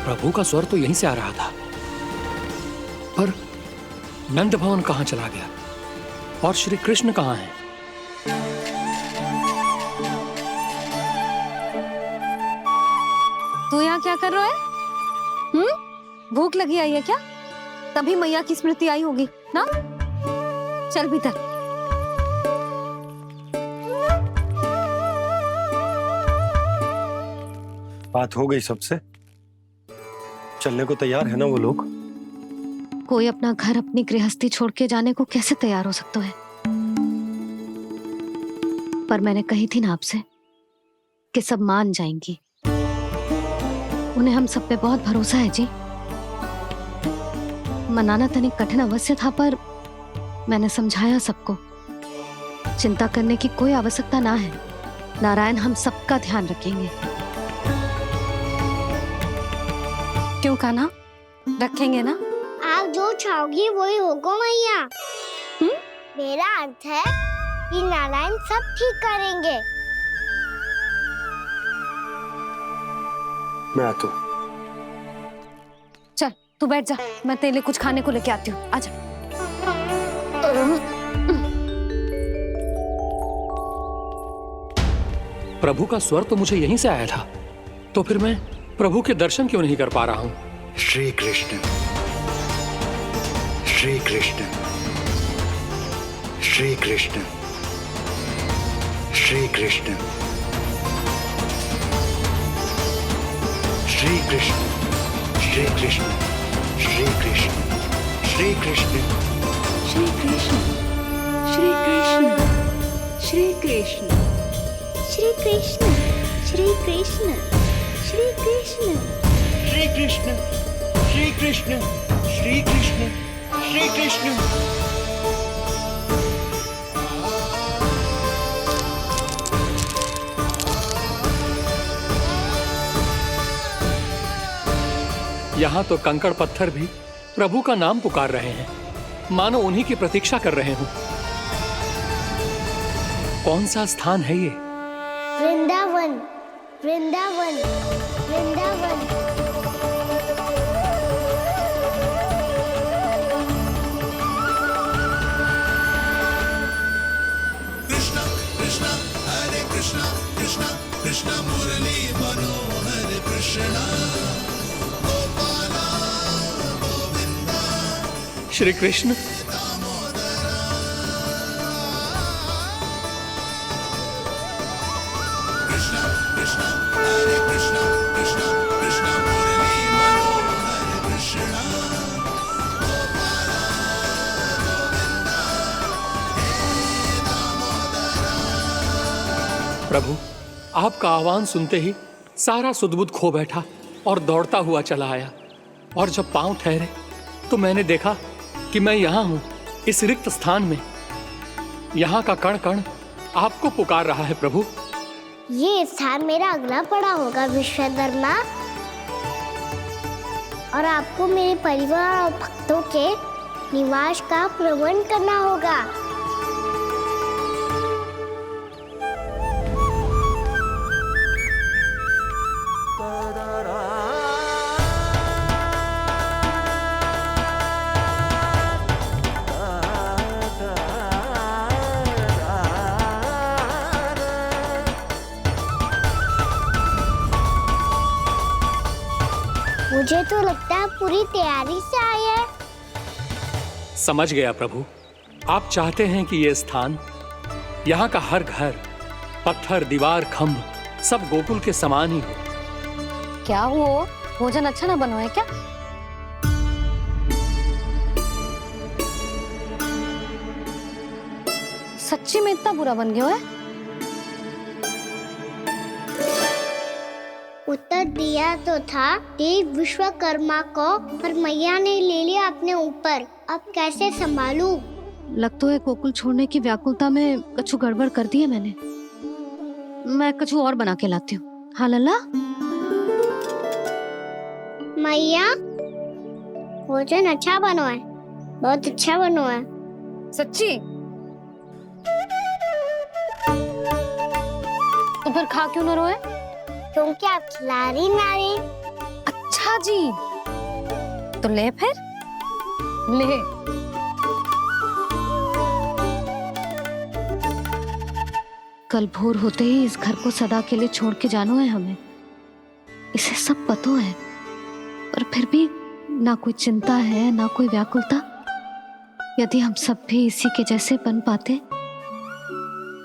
प्रभु का स्वर तो यहीं से आ रहा था, पर नंद भवन कहां चला गया और श्री कृष्ण कहां हैं? तू यहाँ क्या कर रहा है? भूख लगी आई है क्या? तभी मैया की स्मृति आई होगी ना? चल भीतर। बात हो गई सबसे? चलने को तैयार है ना वो लोग? कोई अपना घर अपनी गृहस्थी छोड़ के जाने को कैसे तैयार हो सकता है? पर मैंने कही थी ना आपसे कि सब मान जाएंगी। उन्हें हम सब पे बहुत भरोसा है जी। मनाना तनिक कठिन अवश्य था, पर मैंने समझाया सबको। चिंता करने की कोई आवश्यकता ना है। नारायण हम सबका ध्यान रखेंगे। क्यों कान्हा, रखेंगे ना? आप जो चाहोगी वही होगा मैया। मेरा अर्थ है कि नारायण सब ठीक करेंगे। मैं आता हूं। चल तू बैठ जा, मैं तेरे लिए कुछ खाने को लेके आती हूँ। आजा। प्रभु का स्वर तो मुझे यहीं से आया था, तो फिर मैं प्रभु के दर्शन क्यों नहीं कर पा रहा हूं? श्री कृष्ण, श्री कृष्ण, श्री कृष्ण, श्री कृष्ण, श्री कृष्ण, श्री कृष्ण, श्री कृष्ण, श्री कृष्ण, श्री कृष्ण, श्री कृष्ण, श्री कृष्ण, श्री कृष्ण, श्री कृष्ण, श्री कृष्ण, श्री कृष्ण, श्री कृष्ण, श्री कृष्ण, श्री कृष्ण। यहां तो कंकड़ पत्थर भी प्रभु का नाम पुकार रहे हैं, मानो उन्हीं की प्रतीक्षा कर रहे हों। कौन सा स्थान है ये? वृंदावन, वृंदावन, वृंदावन। कृष्णा कृष्णा हरे कृष्णा, कृष्णा कृष्णा मुरली मनोहर कृष्णा, गोपाला गोविंदा। श्री कृष्ण, कृष्णा कृष्णा हरे कृष्णा, कृष्णा कृष्णा मुरली मनोहर कृष्णा, गोपाला गोविंदा हे दामोदरा। प्रभु आपका आह्वान सुनते ही सारा सुध-बुध खो बैठा और दौड़ता हुआ चला आया। और जब पांव ठहरे तो मैंने देखा कि मैं यहाँ हूँ, इस रिक्त स्थान में। यहाँ का कण कण आपको पुकार रहा है प्रभु। ये स्थान मेरा अगला पड़ा होगा विश्वकर्मा, और आपको मेरे परिवार और भक्तों के निवास का प्रबंध करना होगा। मुझे तो लगता है पूरी तैयारी से आए हैं। समझ गया प्रभु, आप चाहते हैं कि ये स्थान, यहाँ का हर घर, पत्थर, दीवार, खंभ सब गोकुल के समान ही हो। क्या हुआ? भोजन अच्छा ना बना है क्या? सच्ची में इतना बुरा बन गया है? उत्तर दिया तो था देव विश्वकर्मा को, पर मैया ने ले लिया अपने ऊपर। अब कैसे संभालूं? लग तो है गोकुल छोड़ने की व्याकुलता में कछु गड़बड़ कर दी है मैंने। मैं कछु और बना के लाती हूँ। हाँ लल्ला? मैया, भोजन अच्छा बनो है, बहुत अच्छा बनो है। सच्ची? तो फिर खा क्यों न रोए? क्योंकि आप खिला रही ना रही। अच्छा, जी, तो ले फिर ले। कल भोर होते ही इस घर को सदा के लिए छोड़ के जाना है हमें, इसे सब पता है, और फिर भी ना कोई चिंता है ना कोई व्याकुलता। यदि हम सब भी इसी के जैसे बन पाते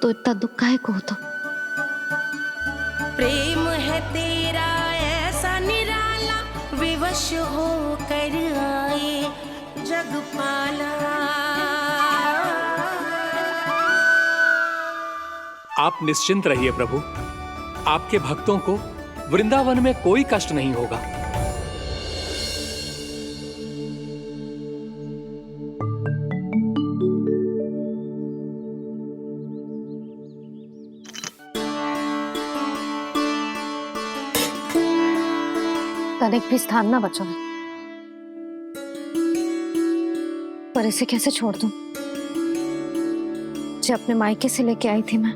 तो इतना दुख काहे को होता। प्रेम है तेरा ऐसा निराला, विवश हो कर आए जगपाला। आप निश्चिंत रहिए प्रभु, आपके भक्तों को वृंदावन में कोई कष्ट नहीं होगा। तनिक भी स्थान ना बचो, पर इसे कैसे छोड़ दूं जो अपने मायके से लेके आई थी मैं।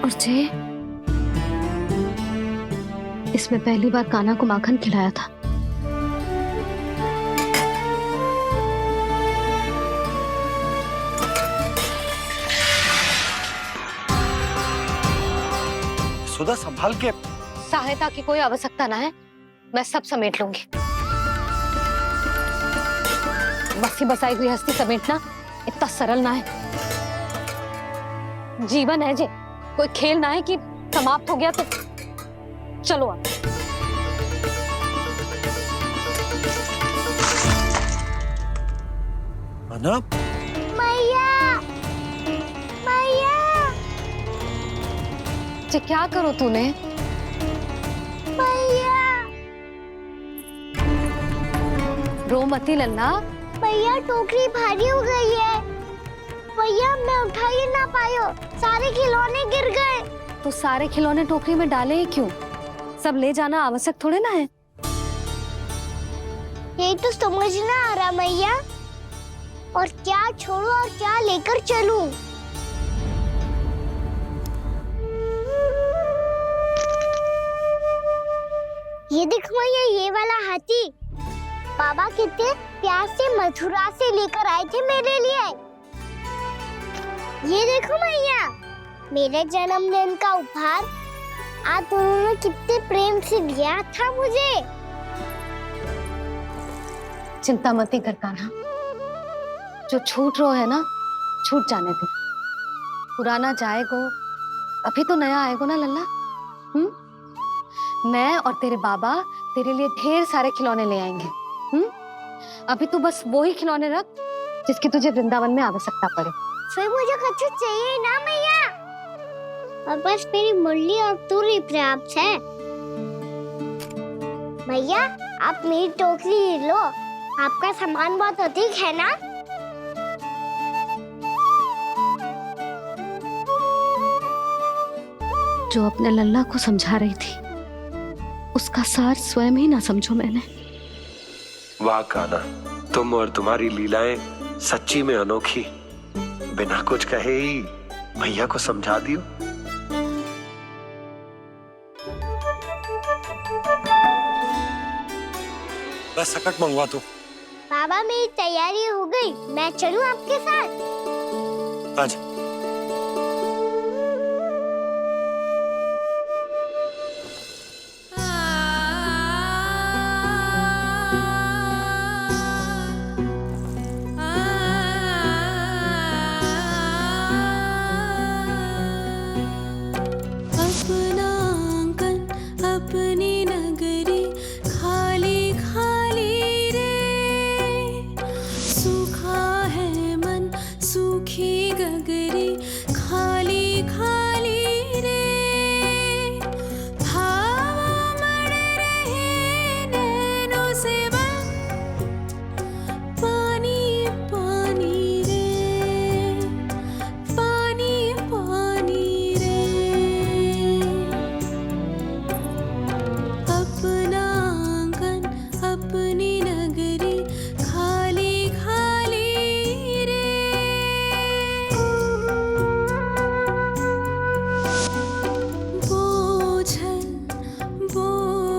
और जे इसमें पहली बार कान्हा को माखन खिलाया था। सुधा संभाल के। सहायता की कोई आवश्यकता ना है, मैं सब समेट लूंगी। बसी बसाई गृहस्थी समेटना इतना सरल ना है। जीवन है जे, कोई खेल ना है कि समाप्त हो गया तो चलो आप। अनप, मैया मैया। जे क्या करो तूने? मैया रो मती लल्ला। भैया टोकरी भारी हो गई है। भैया मैं उठा ही ना पायो, सारे खिलौने गिर गए। तो सारे खिलौने टोकरी में डाले ही क्यों? सब ले जाना आवश्यक थोड़े ना है। यही तो समझ ना आ रहा मैया, और क्या छोड़ू और क्या लेकर चलूं। ये देखो मैया, ये वाला हाथी बाबा कितने प्यार से मथुरा से लेकर आए थे मेरे लिए। ये देखो मैया, मेरे जन्मदिन का उपहार आज उन्होंने कितने प्रेम से दिया था मुझे। चिंता मती कर कान्हा, जो छूट रो है ना छूट जाने दे। पुराना जाएगो, अभी तो नया आएगो ना लल्ला। मैं और तेरे बाबा तेरे लिए ढेर सारे खिलौने ले आएंगे। अभी तू बस वो ही खिलौने रख जिसकी तुझे वृंदावन में आवश्यकता पड़े। फिर मुझे कुछ चाहिए ना मैया, और बस मेरी मुरली और तू ही पर्याप्त है। भैया आप मेरी टोकरी ले लो, आपका सामान बहुत अधिक है ना। जो अपने लल्ला को समझा रही थी उसका सार स्वयं ही ना समझो मैंने। वाह कान्हा, तुम और तुम्हारी लीलाएं सच्ची में अनोखी। बिना कुछ कहे ही भैया को समझा दियो। बस सकट मंगवा दो। बाबा मेरी तैयारी हो गई, मैं चलूं आपके साथ? आजा। अपना आंगन अपनी नगरी खाली खाली रे, सूखा है मन सूखी गगरी खाली खाली रे, भाव मर रहे नैनों से बन पानी पानी रे, पानी पानी रे।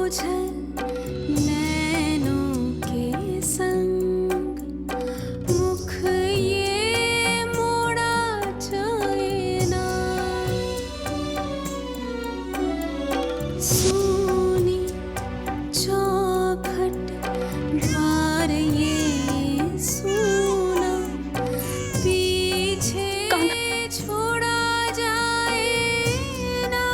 ओझल नैनों के संग मुख ये मोड़ा जाए ना। सूनी चौखट द्वार ये सूना पीछे छोड़ा जाए ना।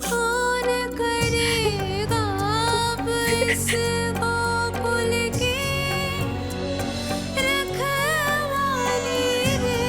कौन करेगा अब इस गोकुल की रखवाली रे।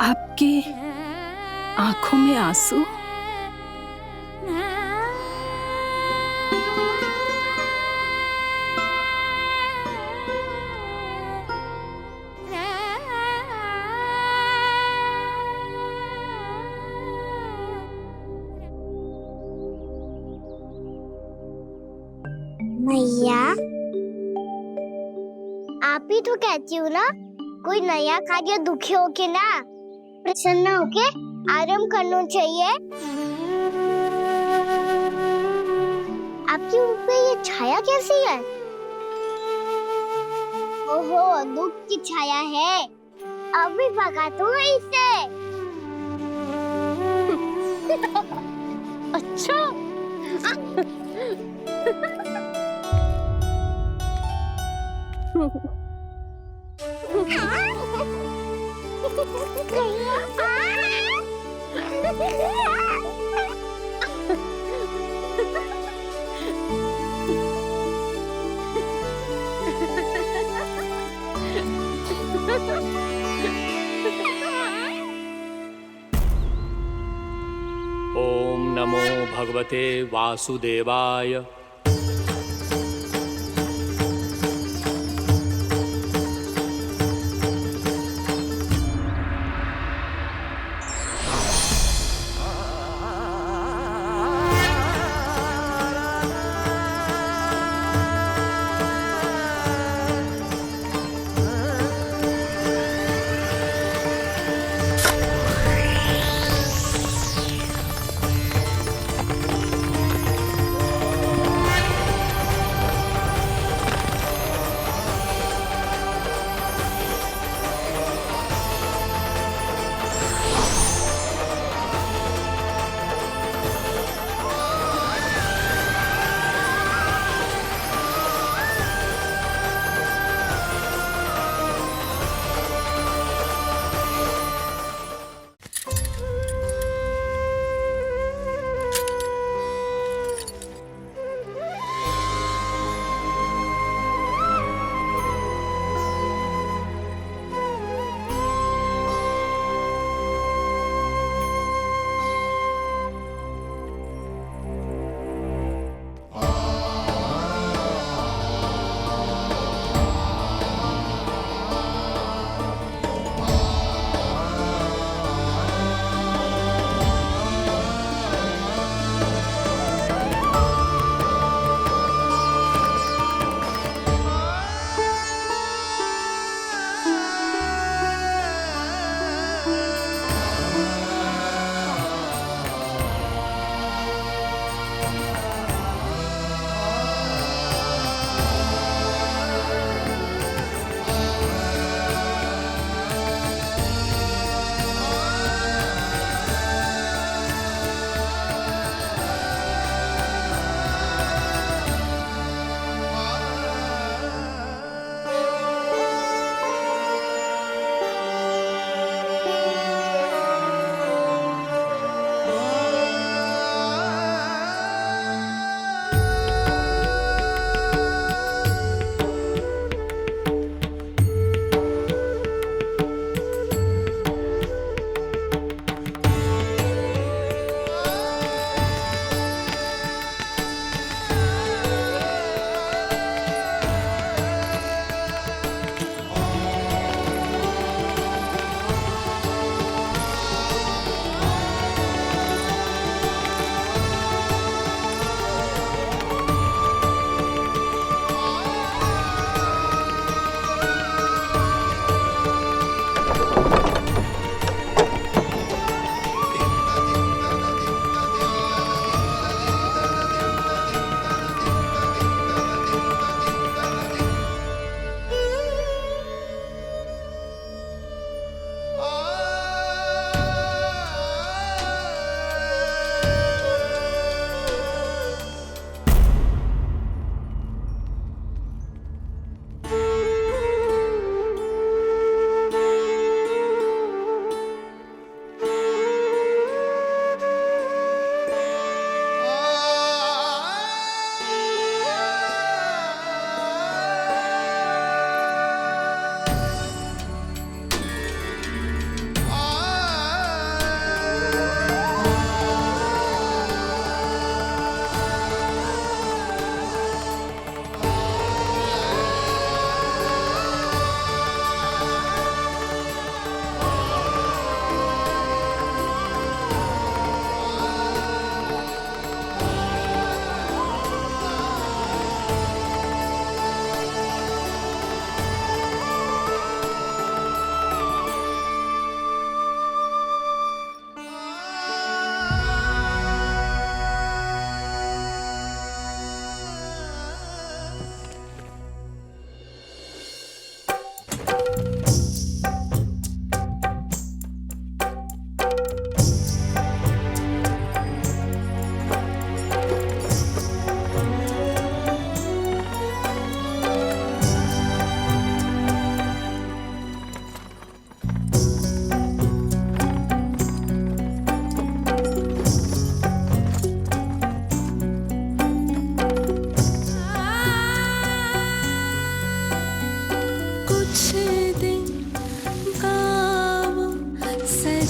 आपकी आंखों में आंसू? मैया आप ही तो कहती हो ना, कोई नया कार्य दुखी होके ना प्रसन्न होके आराम करना चाहिए। आपकी मुख पे ये छाया कैसी है? ओहो, दुख की छाया है। अभी भगा तो इसे। अच्छा। ओम नमो भगवते वासुदेवाय।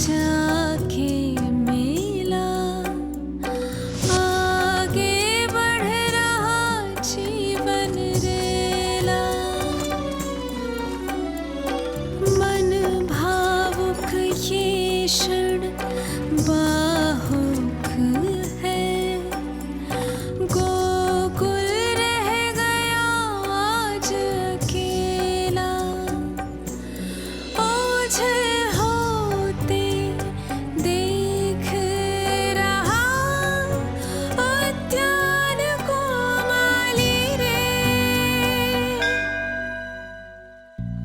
जाके मिला, आगे बढ़ रहा जीवन रेला। मन भावुक ये क्षण बाहुक है, गोकुल रह गया आज अकेला। ओझल होते देख रहा उद्यान को माली रे,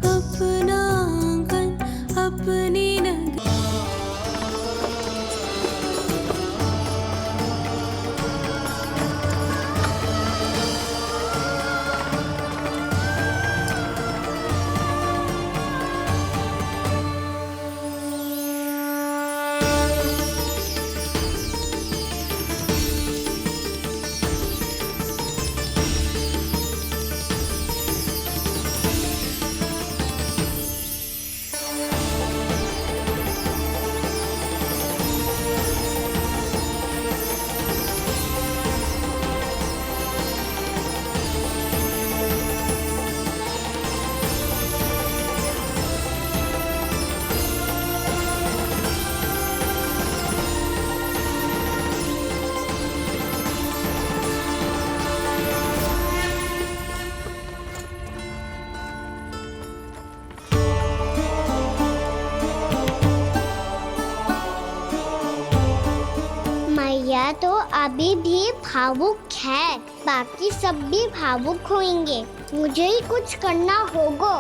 अपना आंगन अपनी नगर। मैया तो अभी भी भावुक है, बाकी सब भी भावुक होंगे। मुझे ही कुछ करना होगा।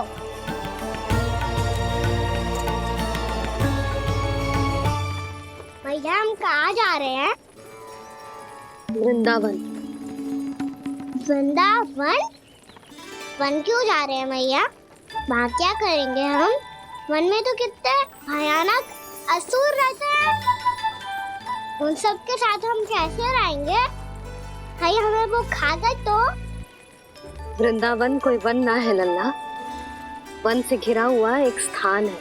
भैया हम कहाँ जा रहे हैं? वृंदावन। वृंदावन? वन क्यों जा रहे हैं मैया? वहाँ क्या करेंगे हम? वन में तो कितने भयानक असुर रहते हैं। उन सब के साथ हम कैसे रहेंगे? कहीं हमें वो खा गए तो? वृंदावन कोई वन ना है लल्ला, वन से घिरा हुआ एक स्थान है।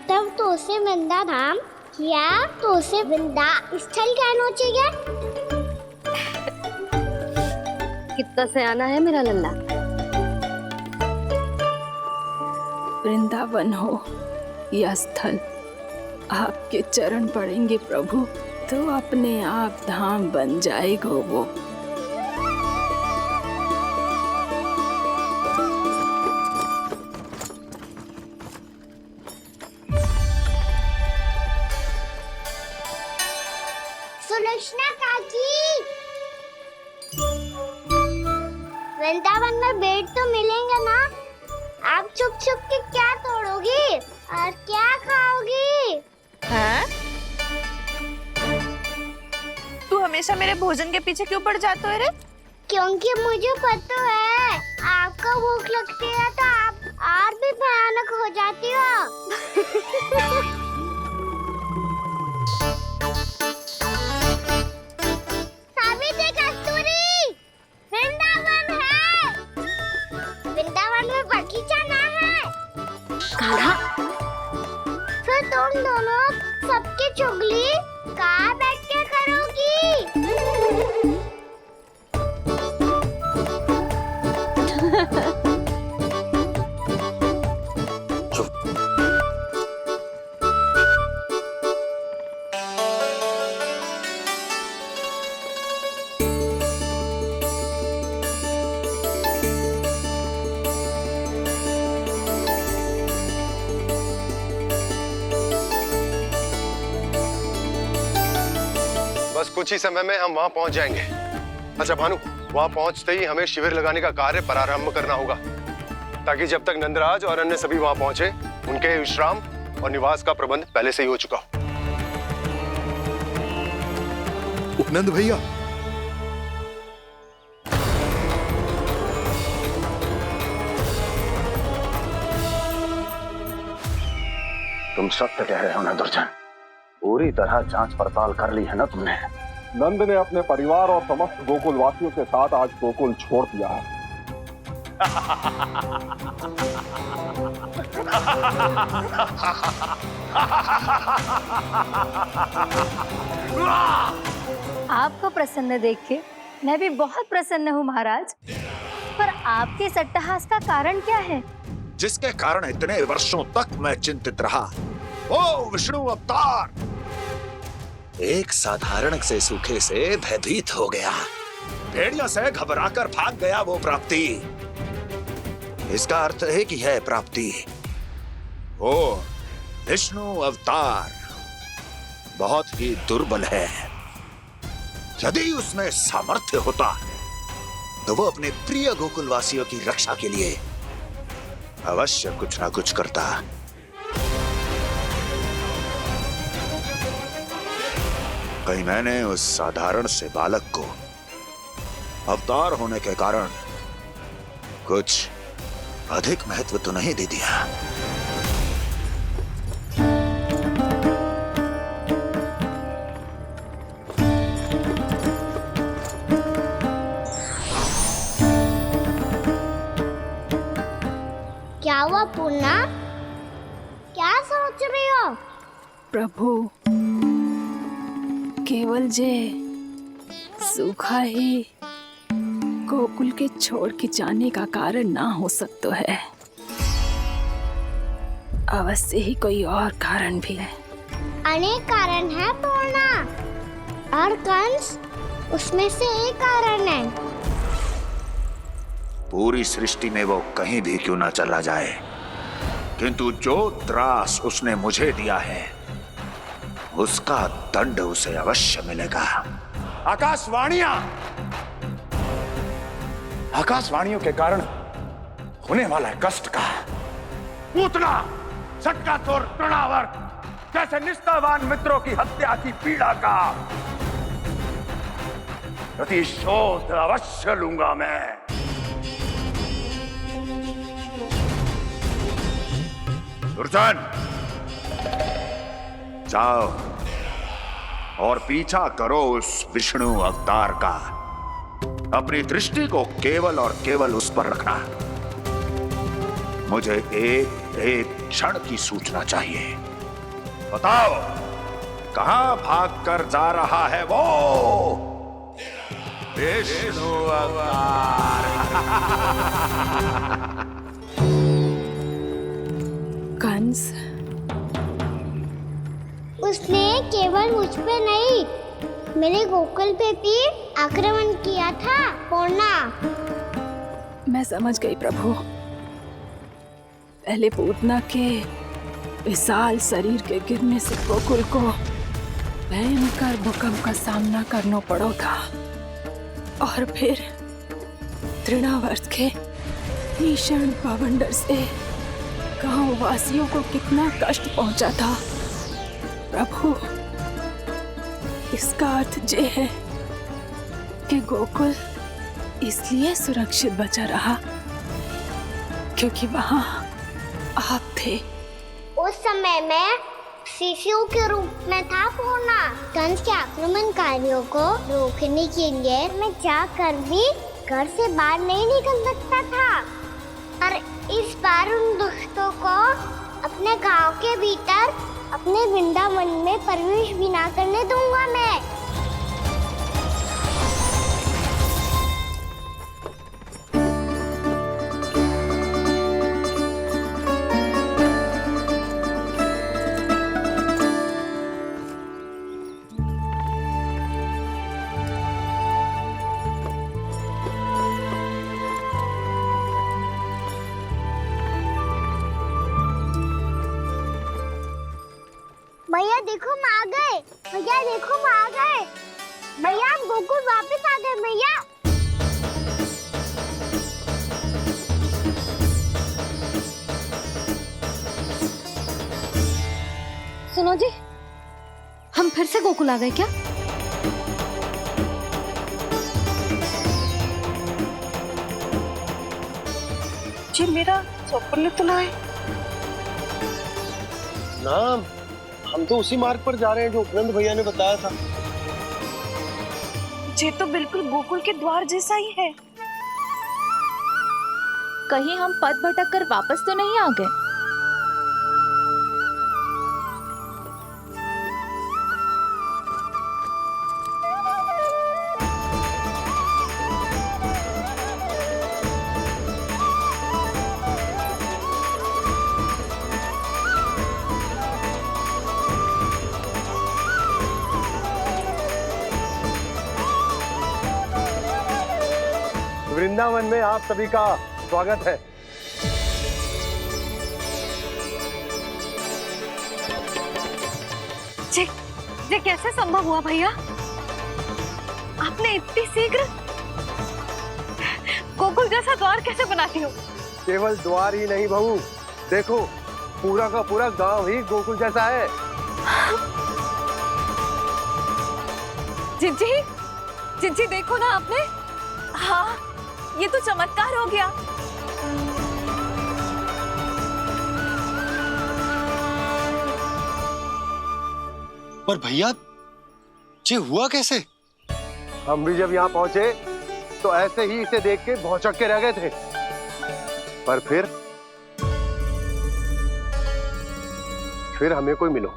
तब तो उसे वृंदा धाम या तो उसे वृंदा स्थल कहना चाहिए। कितना सयाना है मेरा लल्ला। वृंदावन हो या स्थल, आपके चरण पड़ेंगे प्रभु तो अपने आप धाम बन जाएगा वो। सुलक्षणा काकी, वृंदावन में बेड तो मिलेंगे ना? आप छुप छुप के क्या तोड़ोगी और क्या खाओगी? हाँ? तू हमेशा मेरे भोजन के पीछे क्यों पड़ जाता है रे? क्योंकि मुझे पता है आपको भूख लगती है तो आप और भी भयानक हो जाती हो। सावित्री कस्तूरी, वृंदावन है। वृंदावन में बगीचा ना है। कान्हा, फिर तुम दोनों सबकी चुगली कहाँ बैठ के करोगी? बस कुछ ही समय में हम वहां पहुंच जाएंगे। अच्छा भानु, वहां पहुंचते ही हमें शिविर लगाने का कार्य प्रारंभ करना होगा, ताकि जब तक नंदराज और अन्य सभी वहां पहुंचे उनके विश्राम और निवास का प्रबंध पहले से ही हो चुका हो। उपनंद भैया, तुम सत्य कह रहे हो ना दुर्जन? पूरी तरह जांच पड़ताल कर ली है ना तुमने? नंद ने अपने परिवार और समस्त गोकुल वासियों के साथ आज गोकुल छोड़ दिया है। आपको प्रसन्न देख के मैं भी बहुत प्रसन्न हूँ महाराज। पर आपके इस अट्टहास का कारण क्या है? जिसके कारण इतने वर्षों तक मैं चिंतित रहा, वो विष्णु अवतार एक साधारण से सूखे से भयभीत हो गया, भेड़िया से घबराकर भाग गया। वो प्राप्ति, इसका अर्थ है कि है प्राप्ति। वो विष्णु अवतार बहुत ही दुर्बल है। यदि उसमें सामर्थ्य होता तो वो अपने प्रिय गोकुलवासियों की रक्षा के लिए अवश्य कुछ ना कुछ करता। कहीं मैंने उस साधारण से बालक को अवतार होने के कारण कुछ अधिक महत्व तो नहीं दे दिया। क्या हुआ पूर्णा? क्या सोच रही हो? प्रभु, केवल जे सूखा ही गोकुल के छोड़ के जाने का कारण ना हो सकता है, अवश्य ही कोई और कारण भी है। अनेक कारण है पूर्णा, और कंस उसमें से एक कारण है। पूरी सृष्टि में वो कहीं भी क्यों ना चला जाए, किंतु जो त्रास उसने मुझे दिया है उसका दंड उसे अवश्य मिलेगा। आकाशवाणियों के कारण होने वाला कष्ट का पूतना सटकासुर तृणावर्त जैसे निष्ठावान मित्रों की हत्या की पीड़ा का प्रतिशोध अवश्य लूंगा मैं। दुर्जन, जाओ और पीछा करो उस विष्णु अवतार का। अपनी दृष्टि को केवल और केवल उस पर रखना। मुझे एक एक क्षण की सूचना चाहिए। बताओ, कहां भागकर जा रहा है वो विष्णु अवतार? कंस, उसने केवल मुझ पे नहीं, मेरे गोकुल पे भी आक्रमण किया था पूर्णा। मैं समझ गई प्रभु। पहले पूतना के विशाल शरीर के गिरने से गोकुल को भयंकर भूकंप का सामना करना पड़ा था, और फिर तृणावर्त के भीषण पावंडर से गांव वासियों को कितना कष्ट पहुंचा था। प्रभु, इसका अर्थ ये है कि गोकुल इसलिए सुरक्षित बचा रहा क्योंकि वहां आप थे। उस समय मैं शिशु के रूप में था पूर्णा। कंस के आक्रमणकारियों को रोकने के लिए मैं जाकर भी घर से बाहर नहीं निकल सकता था, और इस बार उन दुष्टों को अपने गांव के भीतर अपने वृंदावन में प्रवेश भी ना करने दूंगा मैं। भैया देखो हम आ गए, भैया देखो हम आ गए, भैया हम गोकुल वापस आ गए भैया। सुनो जी, हम फिर से गोकुल आ गए क्या? जी मेरा स्वप्न तो ना है। ना, हम तो उसी मार्ग पर जा रहे हैं जो उपनंद भैया ने बताया था। ये तो बिल्कुल गोकुल के द्वार जैसा ही है। कहीं हम पथ भटक कर वापस तो नहीं आ गए? वृंदावन में आप सभी का स्वागत है। ये कैसे संभव हुआ भैया? आपने इतनी शीघ्र गोकुल जैसा द्वार कैसे बनाती हो? केवल द्वार ही नहीं बहू, देखो पूरा का पूरा गांव ही गोकुल जैसा है। जिज्जी, जिज्जी देखो ना आपने। हाँ, ये तो चमत्कार हो गया। पर भैया ये हुआ कैसे? हम भी जब यहाँ पहुंचे तो ऐसे ही इसे देख के भौचक के रह गए थे, पर फिर हमें कोई मिलो।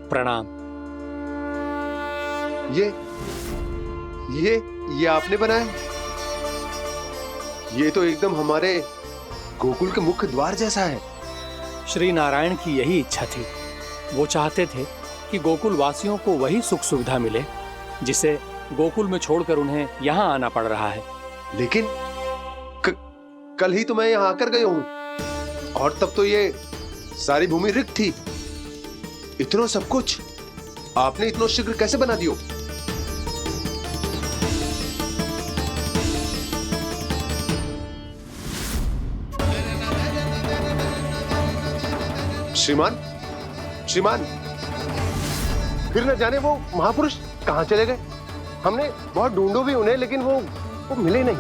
प्रणाम। ये आपने बनाया? ये तो एकदम हमारे गोकुल के मुख्य द्वार जैसा है। श्री नारायण की यही इच्छा थी। वो चाहते थे कि गोकुल वासियों को वही सुख सुविधा मिले जिसे गोकुल में छोड़कर उन्हें यहाँ आना पड़ रहा है। लेकिन कल ही तो मैं यहाँ आकर गया हूँ और तब तो ये सारी भूमि रिक्त थी। इतना सब कुछ आपने इतना शीघ्र कैसे बना दियो? श्रीमान, फिर न जाने वो महापुरुष कहाँ चले गए। हमने बहुत ढूंढो भी उन्हें, लेकिन वो मिले नहीं।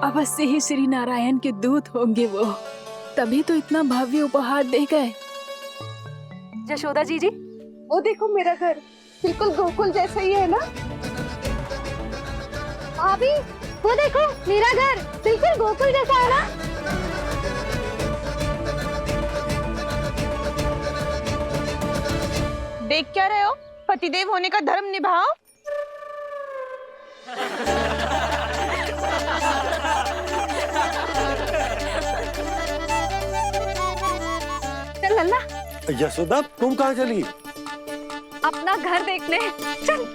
अवश्य ही श्री नारायण के दूत होंगे वो, तभी तो इतना भव्य उपहार दे गए। यशोदा जी, वो देखो मेरा घर बिल्कुल गोकुल जैसा ही है ना। भाभी, वो देखो मेरा घर बिल्कुल गोकुल जैसा है ना। देख क्या रहे हो? पतिदेव होने का धर्म निभाओ। चल लल्ला। यशोदा, तुम कहाँ चली? अपना घर देखने चल।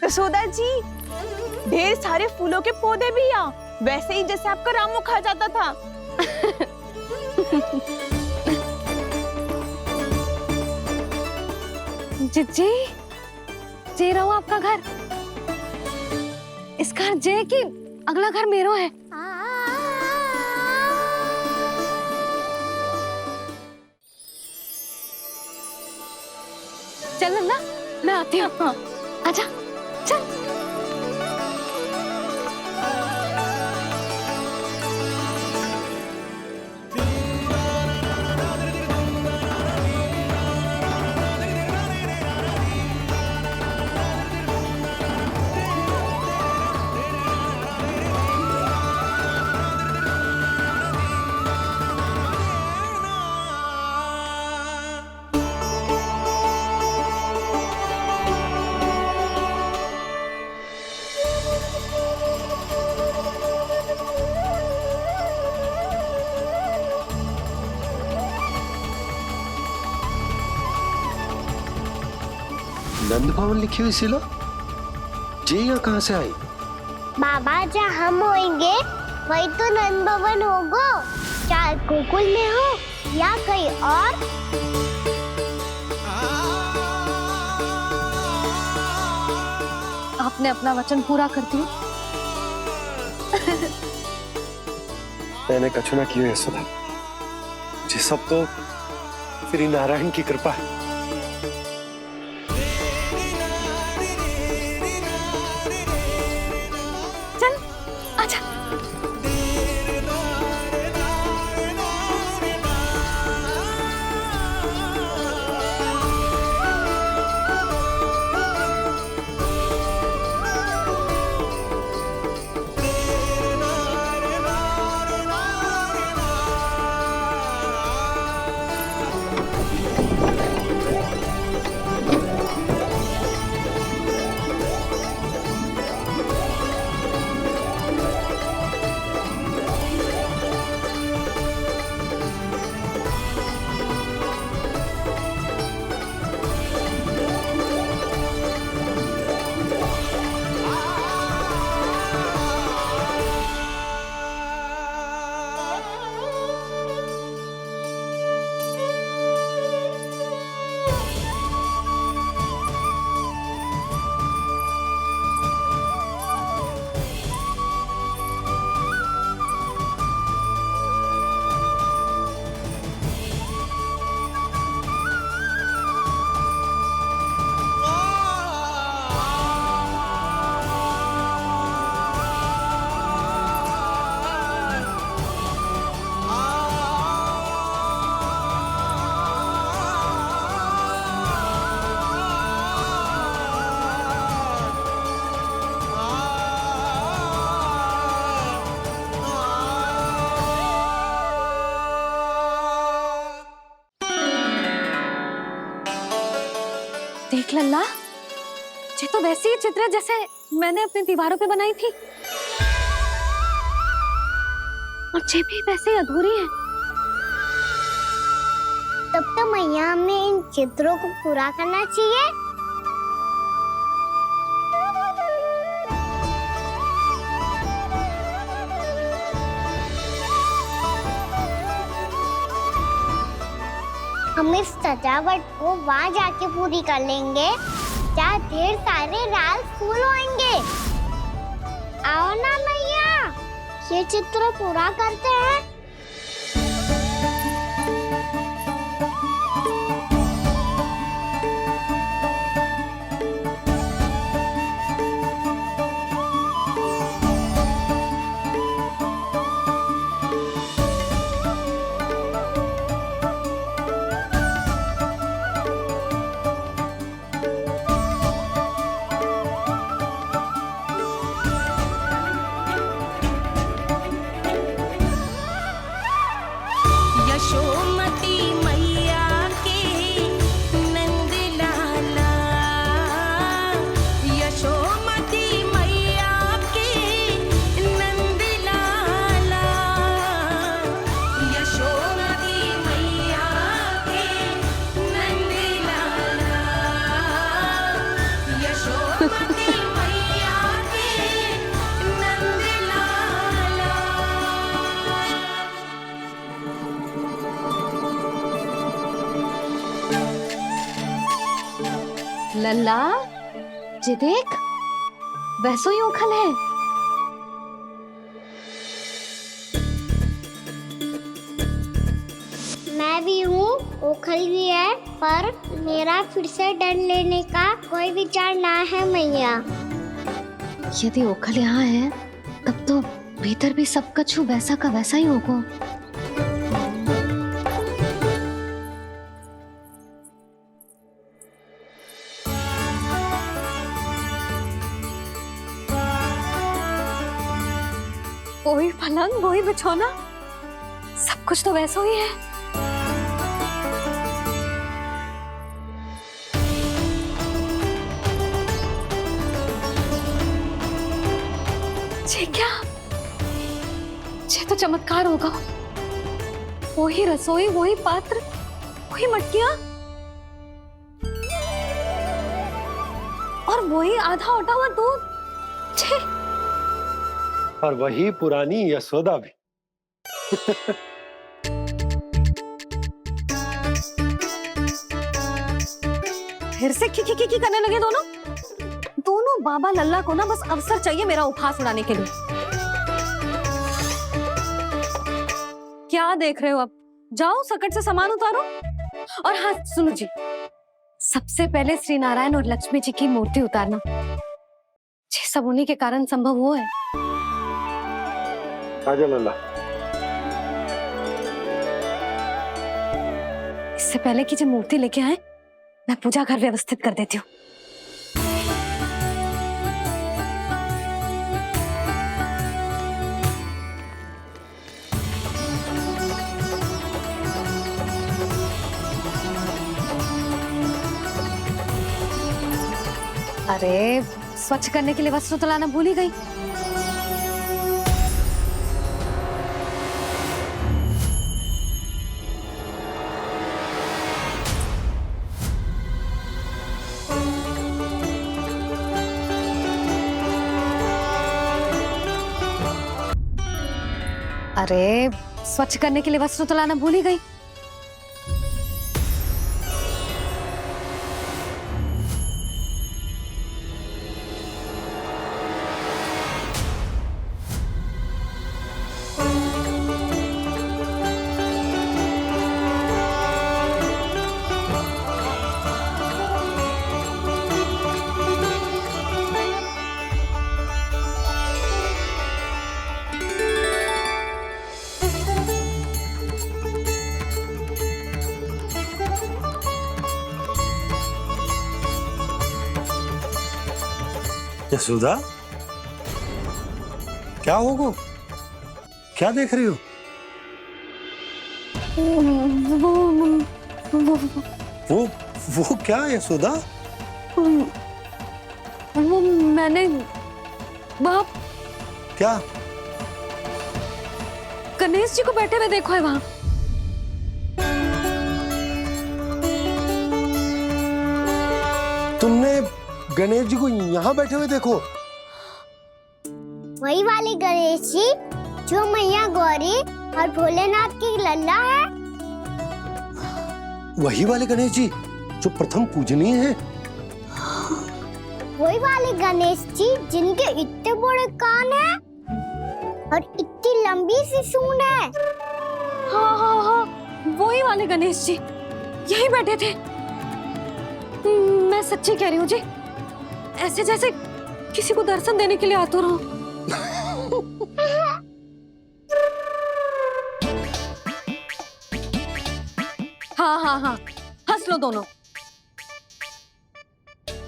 यशोदा जी, ढेर सारे फूलों के पौधे भी यहाँ, वैसे ही जैसे आपका रामू खा जाता था। जिज्जी, जे रहो आपका घर। इस घर जे की अगला घर मेरो है। चल लल्ला, मैं आती हूँ। हाँ, आजा, चल। नंद भवन लिखी हुई सिला, ये यहाँ कहाँ से आई? बाबा, जहाँ हम होंगे वही तो नंद भवन होगो, चाहे गोकुल में हो या कहीं और। आपने अपना वचन पूरा कर दिया। मैंने कछु ना कियो यशोदा, ये सब तो श्री नारायण की कृपा है। चल आजा। देख लल्ला, ये तो वैसी ही चित्र है जैसे मैंने अपनी दीवारों पे बनाई थी, और ये भी वैसे ही अधूरी है। तब तो मैया हमें इन चित्रों को पूरा करना चाहिए। हम इस सजावट को वहाँ जाके पूरी कर लेंगे जहाँ ढेर सारे लाल फूल होंगे। आओ ना मैया, ये चित्र पूरा करते हैं। यशोमती मैया के नंद लाला, यशोमती मैया के नंद लाला, यशोमती मैया के नंद लाला, यशोमती मैया के नंद लाला। लल्ला, ये देख, वैसो ही उखल है। मैं भी हूँ, ओखल भी है, पर मेरा फिर से दंड लेने का कोई विचार ना है मैया। यदि ओखल यहाँ है, तब तो भीतर भी सब कछु वैसा का वैसा ही होगा। वही पलंग, वही बिछौना, सब कुछ तो वैसा ही है। ये क्या? ये तो चमत्कार होगा। वही रसोई, वही पात्र, वही मटकियां, और वही आधा उटा हुआ दूध। छे, और वही पुरानी यशोदा भी। फिर से खी करने लगे दोनों। दोनों बाबा लल्ला को ना बस अवसर चाहिए मेरा उपहास उड़ाने के लिए। क्या देख रहे हो? अब जाओ सकट से सामान उतारो। और हाँ सुनो जी, सबसे पहले श्री नारायण और लक्ष्मी जी की मूर्ति उतारना। ये सब उन्हीं के कारण संभव हुआ है। आजा लल्ला। इससे पहले कि जो मूर्ति लेके आए, मैं पूजा घर व्यवस्थित कर देती हूँ। अरे स्वच्छ करने के लिए वस्त्र तो लाना भूल ही गई। अरे स्वच्छ करने के लिए वस्त्र तो लाना भूल ही गई। यशोदा, क्या होगा? क्या देख रही हो? वो क्या यशोदा? वो मैंने बाप क्या? गणेश जी को बैठे हुए देखो है वहां। तुमने गणेश जी को यहाँ बैठे हुए देखो? वही वाले गणेश जी जो मैया गौरी और भोलेनाथ की लल्ला है। वही वाले गणेश जी जो प्रथम पूजनीय हैं। वही वाले गणेश जी जिनके इतने बड़े कान हैं और इतनी लंबी सी सूंड है। हाँ हाँ हाँ, वही वाले गणेश जी यही बैठे थे। मैं सच्ची कह रही हूँ जी, ऐसे जैसे किसी को दर्शन देने के लिए आतुर हो। हाँ हाँ हाँ, हंस लो दोनों।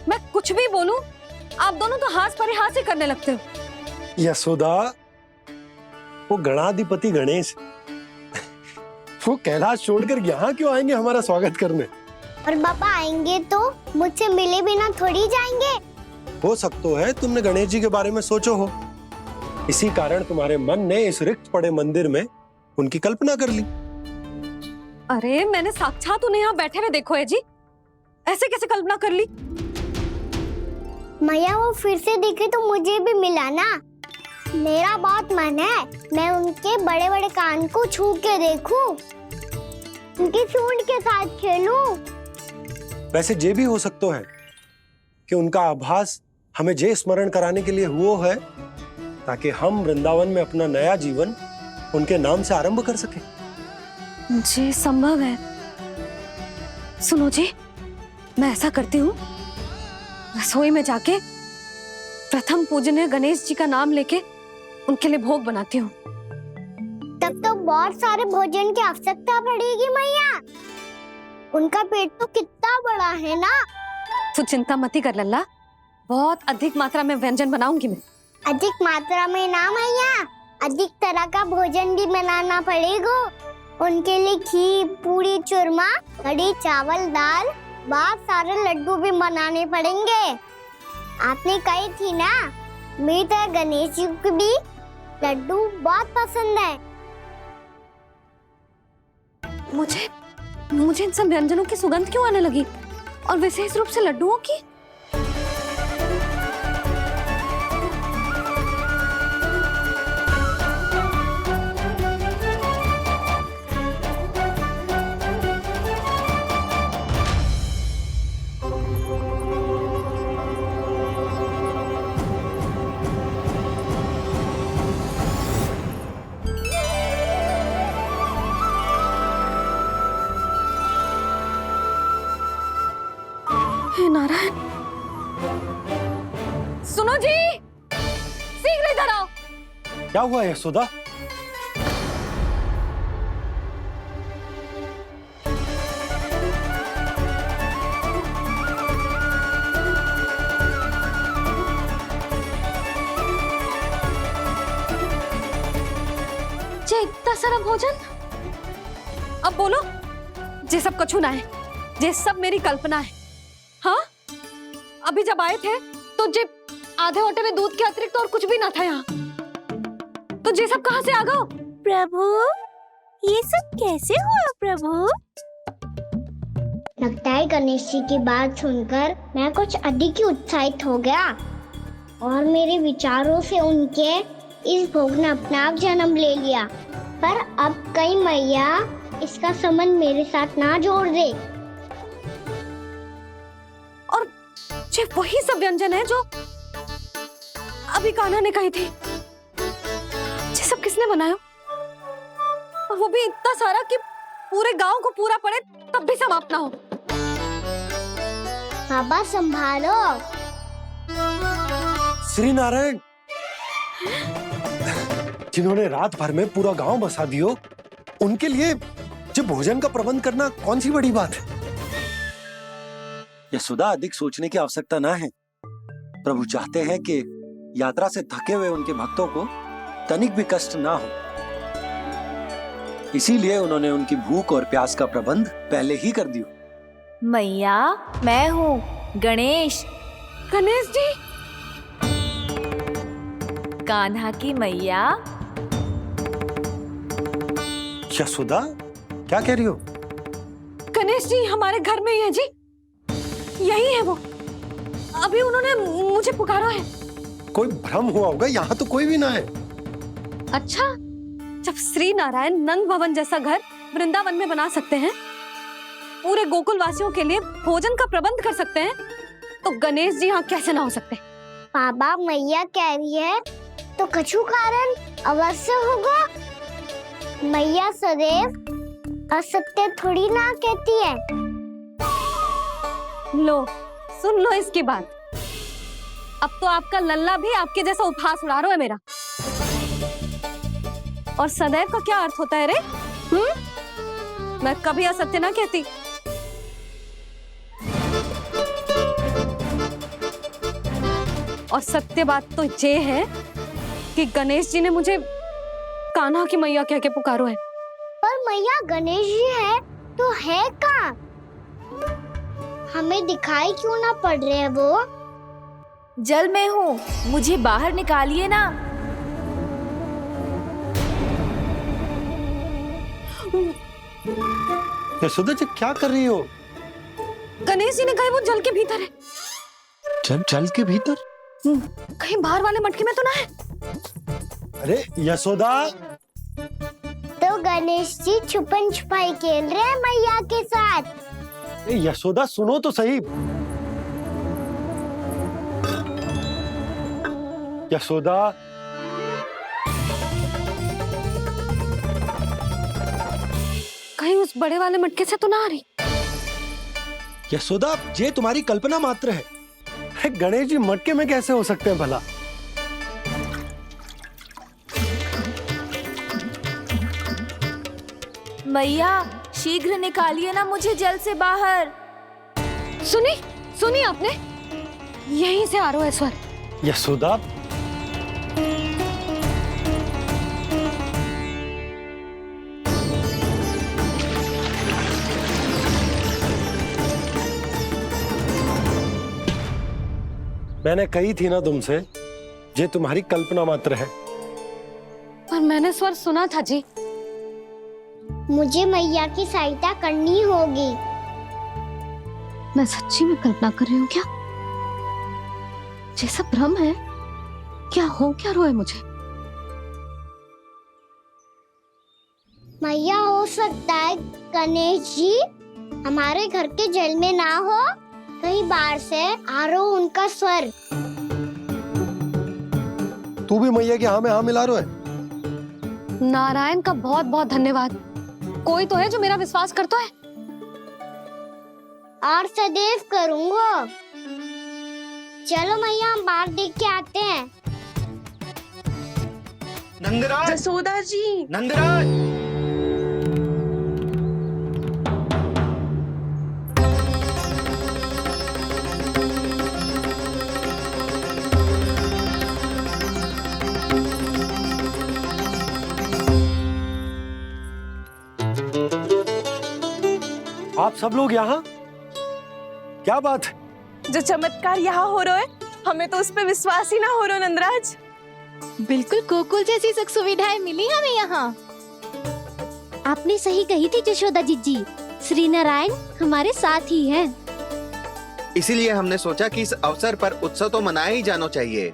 मैं कुछ भी बोलूं, आप दोनों तो हास परिहास ही करने लगते हो। यशोदा, वो गणाधिपति गणेश वो कैलाश छोड़कर यहाँ क्यों आएंगे हमारा स्वागत करने? और पापा आएंगे तो मुझसे मिले बिना थोड़ी जाएंगे। हो सकता है तुमने गणेश जी के बारे में सोचो हो, इसी कारण तुम्हारे मन ने इस रिक्त पड़े मंदिर में उनकी कल्पना कर ली। अरे मैंने साक्षात उन्हें यहाँ बैठे हुए देखो है जी, ऐसे कैसे कल्पना कर ली? मैया वो फिर से दिखे तो मुझे भी मिला ना। मेरा बहुत मन है मैं उनके बड़े बड़े कान को छू के देखूं, उनकी सूंड के साथ खेलूं। वैसे ये भी हो सकता है कि उनका आभास हमें जे स्मरण कराने के लिए हुआ है ताकि हम वृंदावन में अपना नया जीवन उनके नाम से आरंभ कर सके। जी संभव है। सुनो जी, मैं ऐसा करती हूँ, रसोई में जाके प्रथम पूजनीय गणेश जी का नाम लेके उनके लिए भोग बनाती हूँ। तब तो बहुत सारे भोजन की आवश्यकता पड़ेगी मैया। उनका पेट तो कितना बड़ा है ना। तू चिंता मत कर लल्ला, बहुत अधिक मात्रा में व्यंजन बनाऊंगी मैं। अधिक मात्रा में ना मैया, अधिक तरह का भोजन भी बनाना पड़ेगा। उनके लिए खीर, पूरी, चूरमा, कढ़ी, चावल, दाल, बहुत सारे लड्डू भी बनाने पड़ेंगे। आपने कही थी ना, मेरी तरह गणेश जी को भी लड्डू बहुत पसंद है। मुझे इन सब व्यंजनों की सुगंध क्यों आने लगी, और विशेष रूप से लड्डुओं की? हे नारायण। सुनो जी, शीघ्र इधर आओ। क्या हुआ यशोदा? जे इतना सारा भोजन, अब बोलो, जे सब कछु ना है, जे सब मेरी कल्पना है। हाँ, अभी जब आए थे तो जे आधे ओटे में दूध के अतिरिक्त और कुछ भी ना था यहाँ, तो जे सब कहाँ से आ गए? प्रभु, ये सब कैसे हुआ प्रभु? लगता है गणेश जी की बात सुनकर मैं कुछ अधिक ही उत्साहित हो गया और मेरे विचारों से उनके इस भोग ने अपना आप जन्म ले लिया। पर अब कहीं मैया इसका संबंध मेरे साथ ना जोड़ दे। और ये वही सब व्यंजन है जो अभी कान्हा ने कही थी। ये सब किसने बनाया? और वो भी इतना सारा कि पूरे गांव को पूरा पड़े तब भी समाप्त ना हो। बाबा संभालो। श्री नारायण, जिन्होंने रात भर में पूरा गांव बसा दियो, उनके लिए जो भोजन का प्रबंध करना कौन सी बड़ी बात है। यशोदा, अधिक सोचने की आवश्यकता ना है। प्रभु चाहते हैं कि यात्रा से थके हुए उनके भक्तों को तनिक भी कष्ट ना हो, इसीलिए उन्होंने उनकी भूख और प्यास का प्रबंध पहले ही कर दियो। मैया, मैं हूँ गणेश। गणेश जी? कान्हा की मैया। यशोदा, क्या कह रही हो? गणेश जी हमारे घर में ही है जी, यही है वो। अभी उन्होंने मुझे पुकारा है। कोई भ्रम हुआ होगा, यहाँ तो कोई भी ना है। अच्छा, जब श्री नारायण नंद भवन जैसा घर वृंदावन में बना सकते हैं, पूरे गोकुल वासियों के लिए भोजन का प्रबंध कर सकते हैं, तो गणेश जी यहाँ कैसे ना हो सकते? बाबा, मैया कह रही है तो कछु कारण अवश्य होगा। मैया सदैव असत्य थोड़ी ना कहती है। लो, सुन लो इसकी बात। अब तो आपका लल्ला भी आपके जैसा उपहास उड़ा रहा है मेरा। और सदैव का क्या अर्थ होता है रे? मैं कभी असत्य ना कहती। और सत्य बात तो ये है कि गणेश जी ने मुझे कान्हा की मैया कह के पुकारो है। पर मैया गणेश जी है तो है कहाँ? हमें दिखाई क्यों ना पड़ रहे हैं वो? जल में हूँ, मुझे बाहर निकालिए ना। यशोदा जी, क्या कर रही हो? गणेश जी ने कहा वो जल के भीतर है। जल के भीतर? कहीं बाहर वाले मटके में तो ना है? अरे यशोदा! तो गणेश जी छुपन छुपाई खेल रहे हैं मैया के साथ। यशोदा, सुनो तो सही। यशोदा, कहीं उस बड़े वाले मटके से तो ना आ रही? यशोदा, ये तुम्हारी कल्पना मात्र है। गणेश जी मटके में कैसे हो सकते हैं भला? मैया, शीघ्र निकालिए ना मुझे जल से बाहर। सुनी आपने? यहीं से आ रहा है स्वर। यशोदा, मैंने कही थी ना तुमसे, ये तुम्हारी कल्पना मात्र है। पर मैंने स्वर सुना था जी। मुझे मैया की सहायता करनी होगी। मैं सच्ची में कल्पना कर रही हूँ क्या? ये सब भ्रम है क्या? हो क्या रहा है मुझे? मैया, हो सकता है गणेश जी हमारे घर के जल में ना हो, कहीं बाहर से आ रहा हो उनका स्वर। तू भी मैया के हाँ में हाँ मिला रहा है। नारायण का बहुत बहुत धन्यवाद। कोई तो है जो मेरा विश्वास करता है। और सदैव करूंगा। चलो मैया हम बाहर देख के आते हैं। नंदराज, जसोदा जी, नंदराज। आप सब लोग यहाँ? क्या बात है? जो चमत्कार यहाँ हो रहा है, हमें तो उस पे विश्वास ही ना हो रहा नंदराज। बिल्कुल गोकुल जैसी सुख सुविधाएं मिली हमें यहाँ। आपने सही कही थी जशोदा जीजी, श्री नारायण हमारे साथ ही हैं। इसीलिए हमने सोचा कि इस अवसर पर उत्सव तो मनाया ही जाना चाहिए।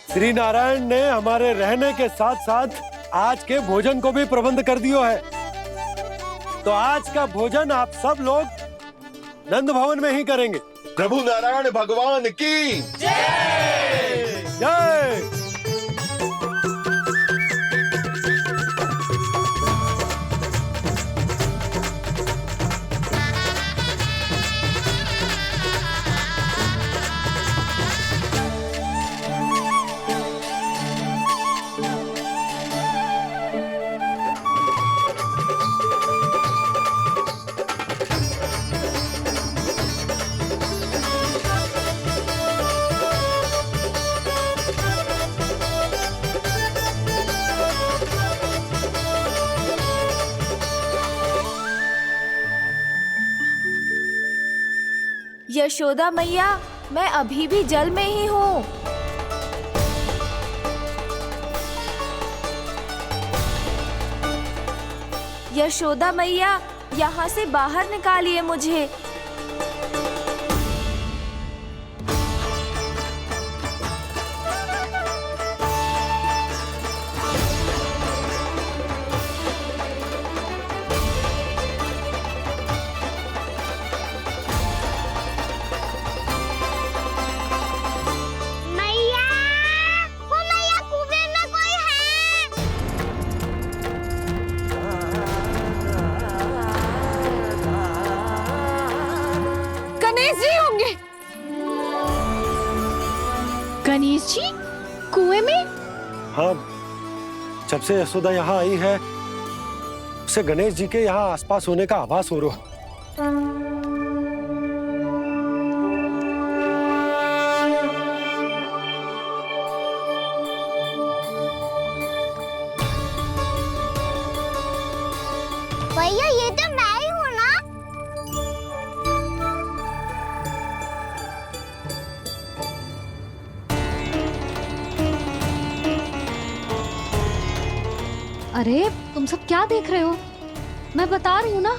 श्री नारायण ने हमारे रहने के साथ साथ आज के भोजन को भी प्रबंध कर दियो है। तो आज का भोजन आप सब लोग नंद भवन में ही करेंगे। प्रभु नारायण भगवान की जय जय। यशोदा मैया, मैं अभी भी जल में ही हूँ। यशोदा मैया, यहाँ से बाहर निकालिए मुझे। मैया, वो मैया कुएं में कोई है। गणेश जी होंगे। गणेश जी कुएं में? हाँ, जब से यशोदा यहाँ आई है उसे गणेश जी के यहाँ आसपास होने का आभास हो रहा है। भैया ये तो मैं ही हूँ ना। अरे तुम सब क्या देख रहे हो? मैं बता रही हूँ ना,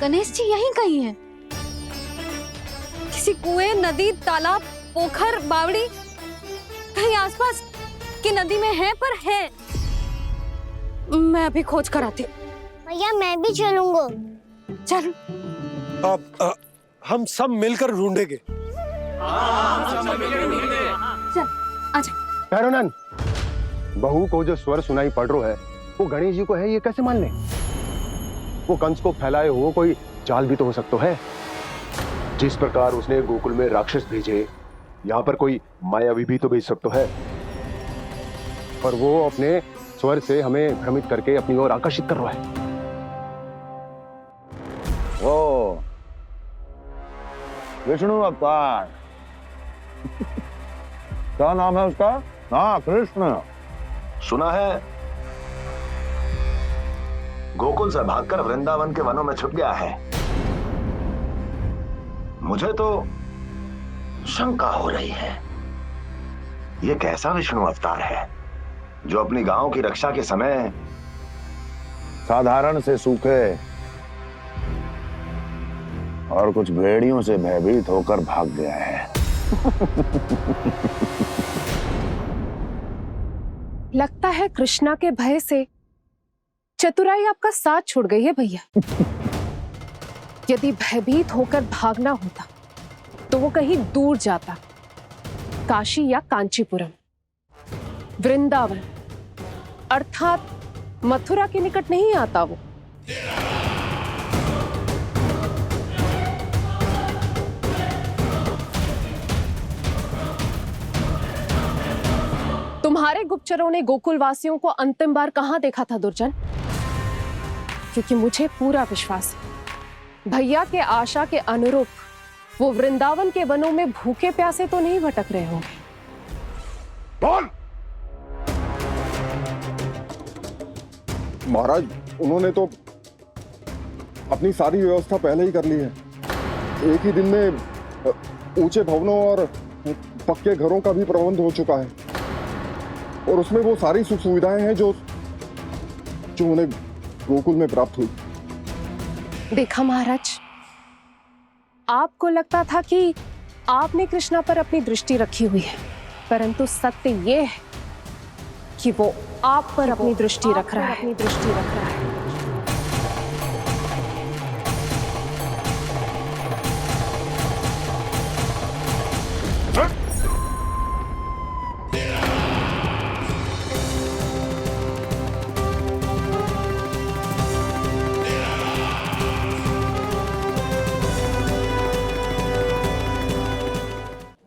गणेश जी यहीं कहीं हैं। किसी कुएं, नदी, तालाब, पोखर, बावड़ी कहीं आसपास की नदी में है, पर है। मैं अभी खोज कर आती हूँ। भैया मैं भी चलूंगा। चल। अब हम सब मिलकर ढूंढेंगे। चल आजा। भैरवनंद, बहू को जो स्वर सुनाई पड़ रहा है वो गणेश जी को है, ये कैसे मान ले? वो कंस को फैलाए हुए कोई जाल भी तो हो सकता है। जिस प्रकार उसने गोकुल में राक्षस भेजे, यहाँ पर कोई मायावी भी तो भेज सकता है। और वो अपने स्वर से हमें भ्रमित करके अपनी ओर आकर्षित कर रहा है। ओ विष्णु अवतार। क्या नाम है उसका? हाँ, कृष्ण। सुना है गोकुल से भागकर वृंदावन के वनों में छुप गया है। मुझे तो शंका हो रही है, ये कैसा विष्णु अवतार है जो अपनी गांव की रक्षा के समय साधारण से सूखे और कुछ भेड़ियों से भयभीत होकर भाग गया है। लगता है कृष्णा के भय से चतुराई आपका साथ छोड़ गई है भैया। यदि भयभीत होकर भागना होता तो वो कहीं दूर जाता, काशी या कांचीपुरम। वृंदावन अर्थात मथुरा के निकट नहीं आता वो। तुम्हारे गुप्तचरों ने गोकुल वासियों को अंतिम बार कहां देखा था दुर्जन? क्योंकि मुझे पूरा विश्वास है भैया के आशा के अनुरूप वो वृंदावन के वनों में भूखे प्यासे तो नहीं भटक रहे होंगे। बोल। महाराज, उन्होंने तो अपनी सारी व्यवस्था पहले ही कर ली है। एक ही दिन में ऊंचे भवनों और पक्के घरों का भी प्रबंध हो चुका है और उसमें वो सारी सुख सुविधाएं हैं जो उन्हें गोकुल में प्राप्त हुई। देखा महाराज, आपको लगता था कि आपने कृष्णा पर अपनी दृष्टि रखी हुई है, परंतु सत्य ये है कि वो आप पर अपनी दृष्टि रख रहा है।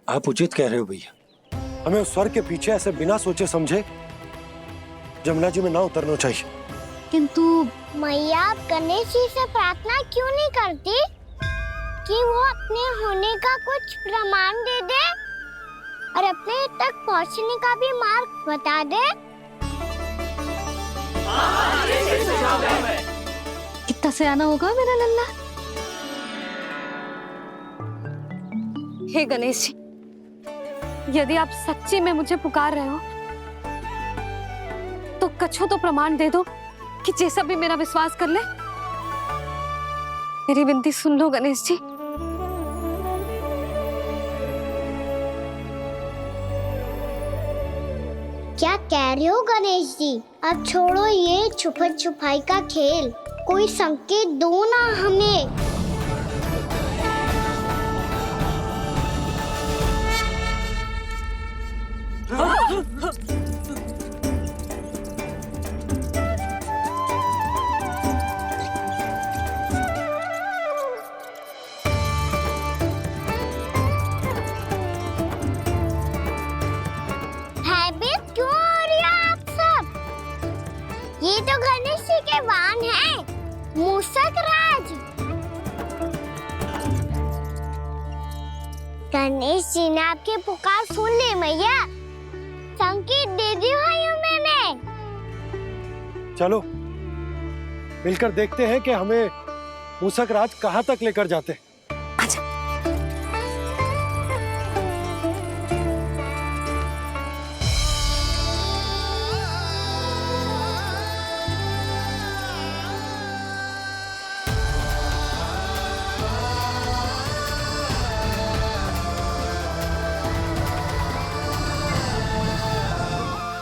आप उचित कह रहे हो भैया, हमें उस स्वर के पीछे ऐसे बिना सोचे समझे जमुना जी में ना उतरना चाहिए। किंतु मैया, आप गणेश जी से प्रार्थना क्यों नहीं करती कि वो अपने होने का कुछ प्रमाण दे दे और अपने तक पहुंचने का भी मार्ग बता दे? कितना सयाना होगा मेरा लल्ला। हे गणेश जी, यदि आप सच्ची में मुझे पुकार रहे हो तो कछु तो प्रमाण दे दो कि जैसा भी मेरा विश्वास कर ले। मेरी विनती सुन लो गणेश जी। क्या कह रहे हो गणेश जी? अब छोड़ो ये छुपन छुपाई का खेल, कोई संकेत दो ना हमें। भयभीत क्यों हो रही हो आप सब? ये तो गणेश जी के वाहन हैं, मूषक राज। गणेश जी ने आपकी पुकार सुन ली मैया, संकेत दे दी भाइयों मैंने। चलो मिलकर देखते हैं कि हमें मूषक राज कहां तक लेकर जाते हैं।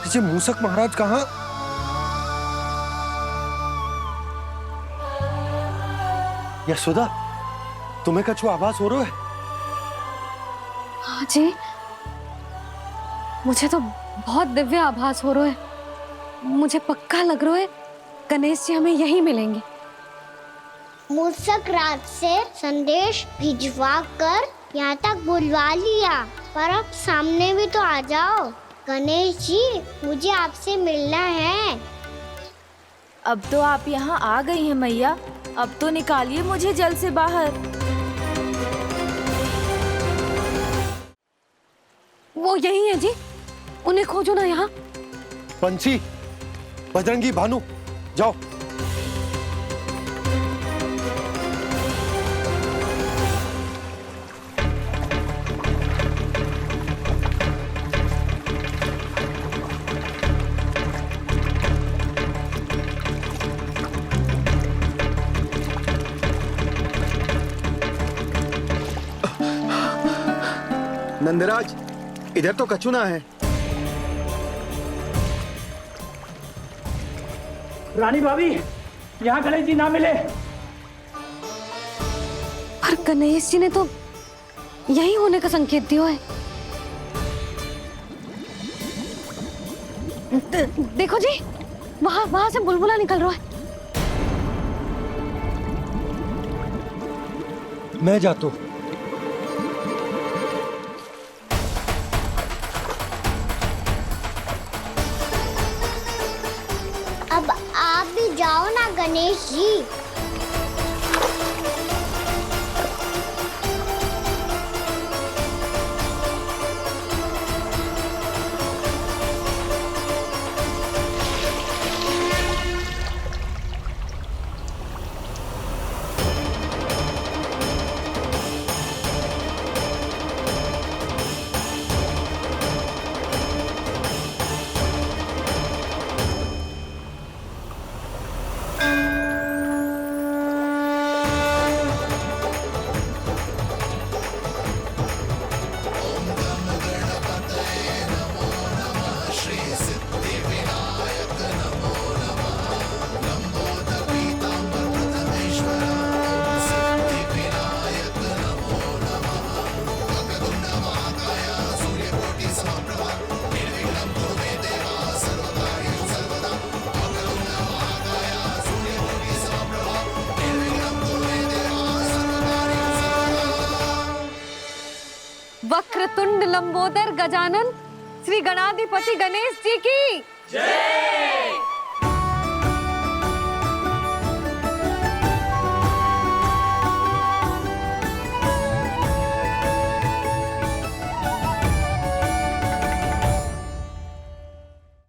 जी मूषक महाराज कहाँ? यशोदा, तुम्हें कछु आभास हो रहा है? हाँ जी, मुझे तो बहुत दिव्य आभास हो रहा है। मुझे पक्का लग रहा है गणेश जी हमें यहीं मिलेंगे। मूषक राज से संदेश भिजवा कर यहाँ तक बुलवा लिया, पर अब सामने भी तो आ जाओ। गणेश जी, मुझे आपसे मिलना है। अब तो आप यहाँ आ गई हैं मैया, अब तो निकालिए मुझे जल से बाहर। वो यही है जी, उन्हें खोजो ना यहाँ। पंछी, बजरंगी, भानु, जाओ। नंदराज, इधर तो कछु ना है। रानी भाभी, यहाँ गणेश जी ना मिले। पर गणेश जी ने तो यही होने का संकेत दिया है। देखो जी, वहां वहां से बुलबुला निकल रहा है। मैं जाता हूं। अब आप भी जाओ ना गणेश जी। वक्रतुंड लंबोदर गजानन श्री गणाधिपति गणेश जी की जय।